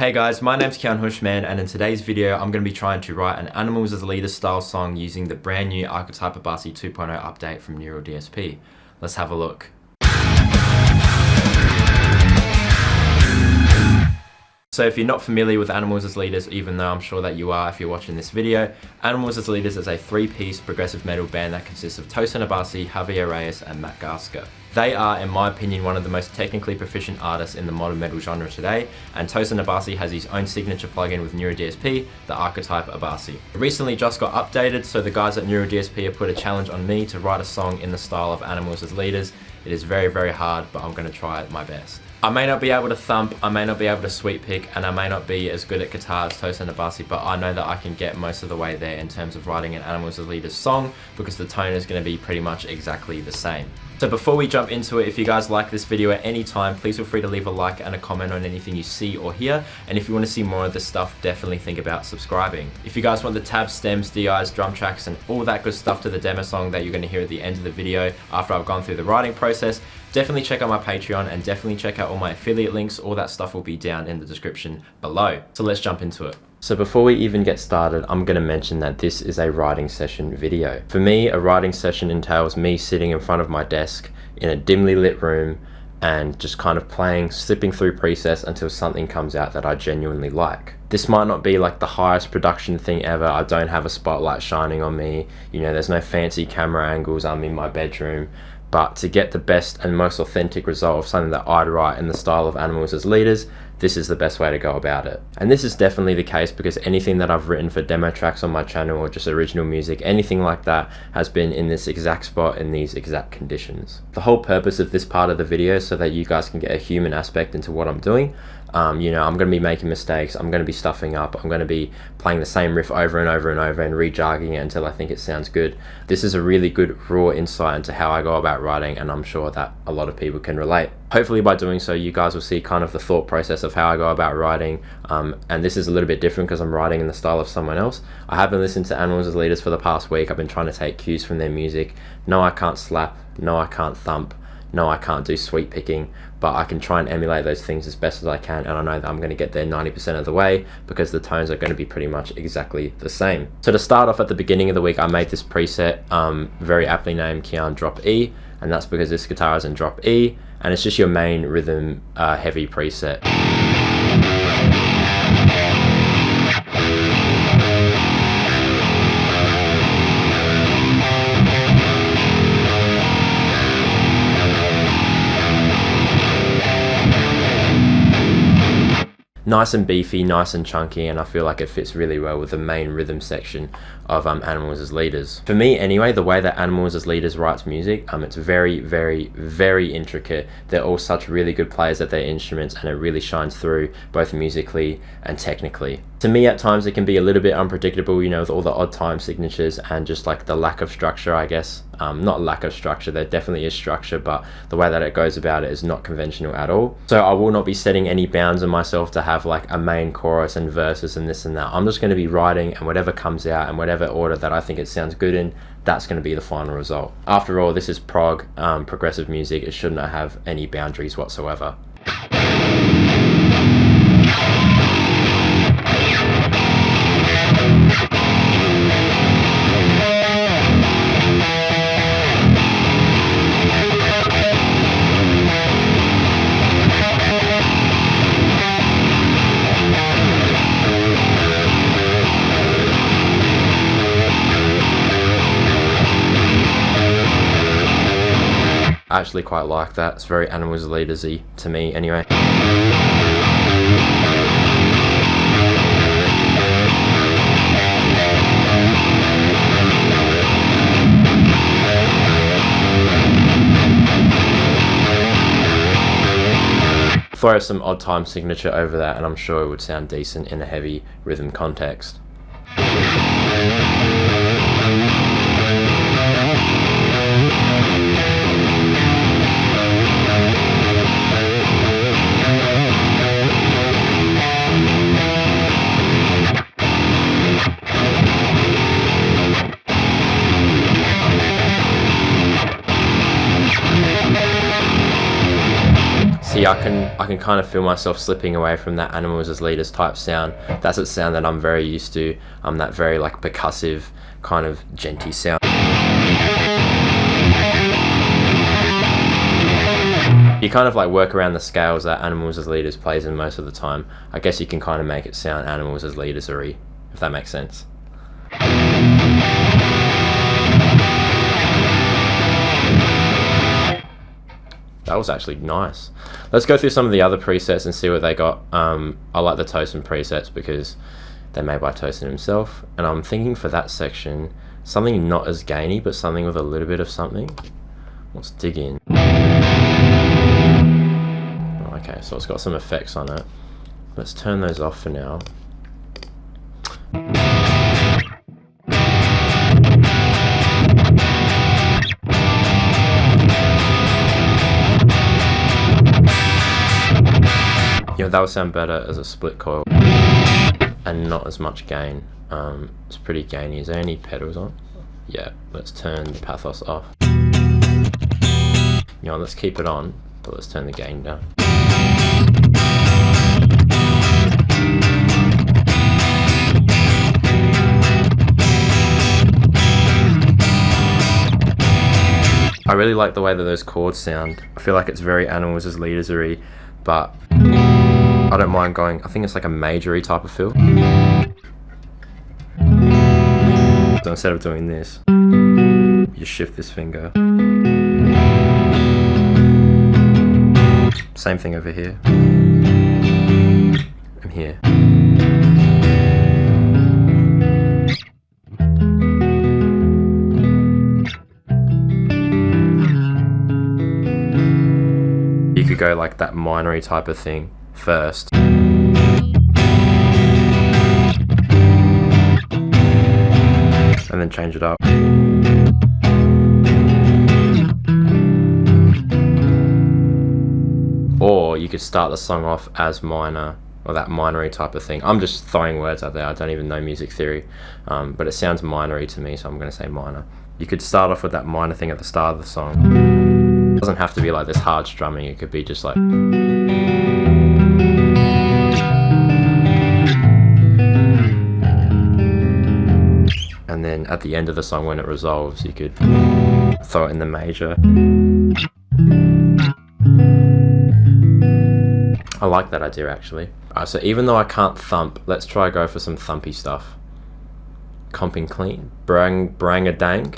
Hey guys, my name's Keyan Houshmand, and in today's video I'm going to be trying to write an Animals as Leaders style song using the brand new Archetype Abasi 2.0 update from Neural DSP. Let's have a look. So if you're not familiar with Animals as Leaders, even though I'm sure that you are if you're watching this video, Animals as Leaders is a three-piece progressive metal band that consists of Tosin Abasi, Javier Reyes and Matt Garska. They are, in my opinion, one of the most technically proficient artists in the modern metal genre today, and Tosin Abasi has his own signature plugin with Neural DSP, the Archetype Abasi. It recently just got updated, so the guys at Neural DSP have put a challenge on me to write a song in the style of Animals as Leaders. It is very, very hard, but I'm going to try my best. I may not be able to thump, I may not be able to sweep pick, and I may not be as good at guitar as Tosin Abasi, but I know that I can get most of the way there in terms of writing an Animals as Leaders song, because the tone is going to be pretty much exactly the same. So before we jump into it, if you guys like this video at any time, please feel free to leave a like and a comment on anything you see or hear. And if you want to see more of this stuff, definitely think about subscribing. If you guys want the tabs, stems, DIs, drum tracks, and all that good stuff to the demo song that you're going to hear at the end of the video after I've gone through the writing process, definitely check out my Patreon and definitely check out all my affiliate links. All that stuff will be down in the description below. So let's jump into it. So before we even get started, I'm going to mention that this is a writing session video. For me, a writing session entails me sitting in front of my desk in a dimly lit room and just kind of playing, slipping through presets until something comes out that I genuinely like. This might not be like the highest production thing ever. I don't have a spotlight shining on me. You know, there's no fancy camera angles. I'm in my bedroom. But to get the best and most authentic result of something that I'd write in the style of Animals as Leaders, this is the best way to go about it. And this is definitely the case because anything that I've written for demo tracks on my channel or just original music, anything like that has been in this exact spot in these exact conditions. The whole purpose of this part of the video is so that you guys can get a human aspect into what I'm doing. You know, I'm going to be making mistakes, I'm going to be stuffing up, I'm going to be playing the same riff over and over and over and re-jarging it until I think it sounds good. This is a really good raw insight into how I go about writing, and I'm sure that a lot of people can relate. Hopefully by doing so, you guys will see kind of the thought process of how I go about writing, and this is a little bit different because I'm writing in the style of someone else. I haven't listened to Animals as Leaders for the past week. I've been trying to take cues from their music. No, I can't slap, no, I can't thump, no, I can't do sweep picking, but I can try and emulate those things as best as I can, and I know that I'm going to get there 90% of the way because the tones are going to be pretty much exactly the same. So to start off at the beginning of the week, I made this preset, very aptly named Keyan Drop E, and that's because this guitar is in Drop E, and it's just your main rhythm heavy preset. Nice and beefy, nice and chunky, and I feel like it fits really well with the main rhythm section of Animals as Leaders. For me anyway, the way that Animals as Leaders writes music, it's very, very, very intricate. They're all such really good players at their instruments, and it really shines through both musically and technically. To me at times it can be a little bit unpredictable, you know, with all the odd time signatures and just like the lack of structure, I guess. Not lack of structure, there definitely is structure, but the way that it goes about it is not conventional at all. So I will not be setting any bounds on myself to have like a main chorus and verses and this and that. I'm just going to be writing, and whatever comes out and whatever order that I think it sounds good in, that's going to be the final result. After all, this is progressive music. It shouldn't have any boundaries whatsoever. I actually quite like that. It's very Animals as Leaders-y to me anyway. Throw some odd time signature over that and I'm sure it would sound decent in a heavy rhythm context. See, I can kind of feel myself slipping away from that animals as leaders type sound. That's a sound that I'm very used to. That very like percussive kind of djenty sound. You kind of like work around the scales that animals as leaders plays in most of the time. I guess you can kind of make it sound animals as leaders-y, if that makes sense. That was actually nice. Let's go through some of the other presets and see what they got. I like the Tosin presets because they're made by Tosin himself, and I'm thinking for that section something not as gainy but something with a little bit of something. Let's dig in. Okay, so it's got some effects on it. Let's turn those off for now. You know, that would sound better as a split coil and not as much gain. It's pretty gainy. Is there any pedals on? Yeah, let's turn the pathos off. You know, let's keep it on, but let's turn the gain down. I really like the way that those chords sound. I feel like it's very animals as leaders-y, but I don't mind going, I think it's like a major-y type of feel. So instead of doing this, you shift this finger. Same thing over here. And here. You could go like that minor-y type of thing first. And then change it up. Or you could start the song off as minor, or that minor-y type of thing. I'm just throwing words out there, I don't even know music theory, but it sounds minor-y to me, so I'm going to say minor. You could start off with that minor thing at the start of the song. It doesn't have to be like this hard strumming, it could be just like... And then at the end of the song when it resolves, you could throw it in the major. I like that idea actually. Alright, so even though I can't thump, let's try go for some thumpy stuff. Comping clean. Brang-a-dang.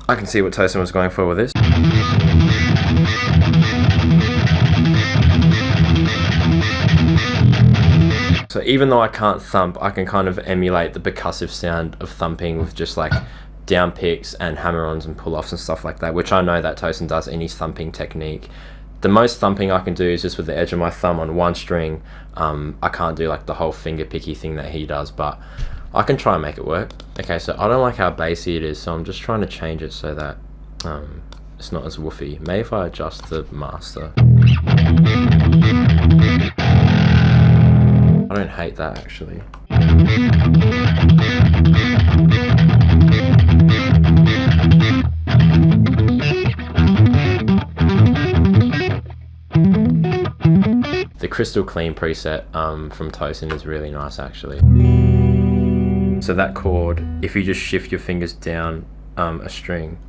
I can see what Tosin was going for with this. So even though I can't thump, I can kind of emulate the percussive sound of thumping with just like down picks and hammer-ons and pull-offs and stuff like that, which I know that Tosin does in his thumping technique. The most thumping I can do is just with the edge of my thumb on one string. I can't do like the whole finger picky thing that he does, but I can try and make it work. Okay, so I don't like how bassy it is, so I'm just trying to change it so that it's not as woofy. Maybe if I adjust the master. I don't hate that actually. The Crystal Clean preset from Tosin is really nice actually. So that chord, if you just shift your fingers down a string,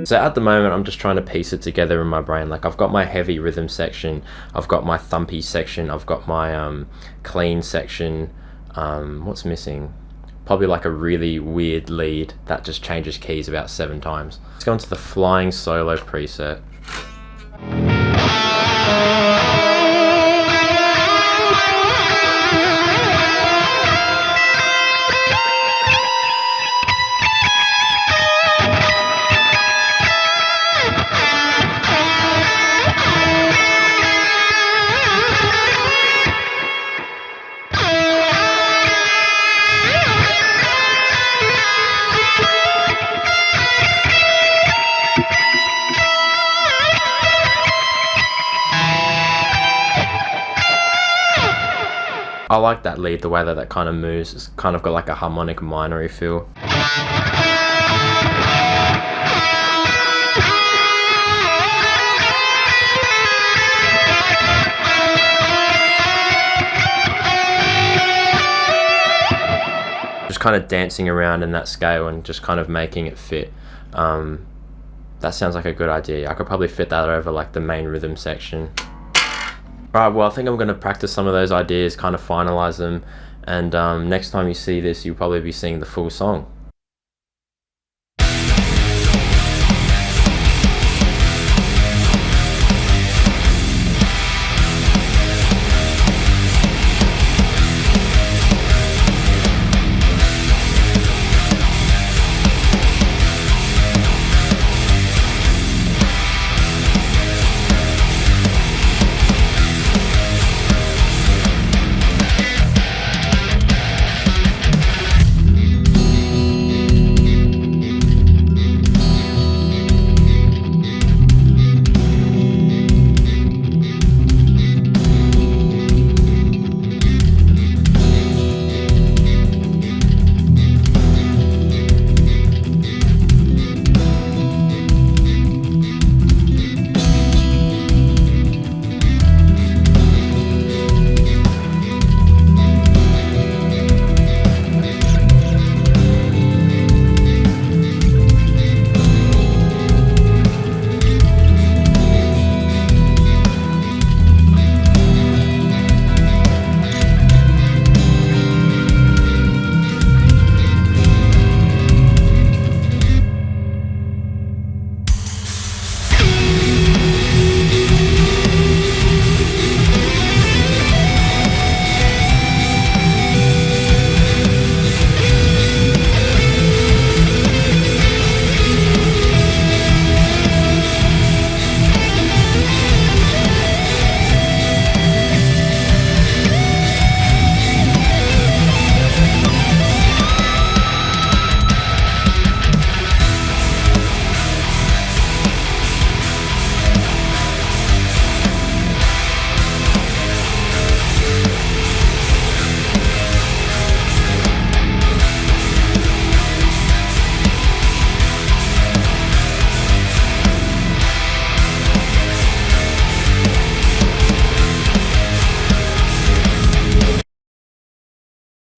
so at the moment I'm just trying to piece it together in my brain. Like I've got my heavy rhythm section, I've got my thumpy section, I've got my clean section. What's missing? Probably like a really weird lead that just changes keys about 7 times. Let's go into the flying solo preset. I like that lead, the way that that kind of moves. It's kind of got like a harmonic minor-y feel. Just kind of dancing around in that scale and just kind of making it fit. That sounds like a good idea. I could probably fit that over like the main rhythm section. Alright, well I think I'm going to practice some of those ideas, kind of finalize them, and next time you see this you'll probably be seeing the full song.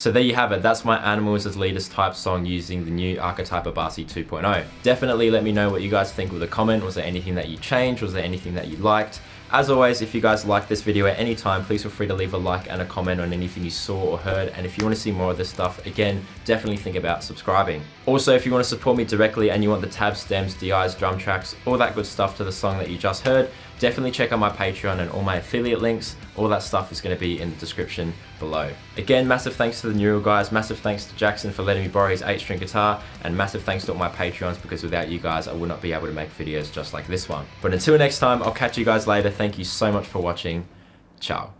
So there you have it, that's my Animals as Leaders type song using the new Archetype Abasi 2.0. Definitely let me know what you guys think with a comment. Was there anything that you changed? Was there anything that you liked? As always, if you guys liked this video at any time, please feel free to leave a like and a comment on anything you saw or heard. And if you want to see more of this stuff, again, definitely think about subscribing. Also, if you want to support me directly and you want the tabs, stems, DIs, drum tracks, all that good stuff to the song that you just heard, definitely check out my Patreon and all my affiliate links. All that stuff is going to be in the description below. Again, massive thanks to the Neural guys, massive thanks to Jackson for letting me borrow his 8-string guitar, and massive thanks to all my Patreons, because without you guys I would not be able to make videos just like this one. But until next time, I'll catch you guys later. Thank you so much for watching. Ciao.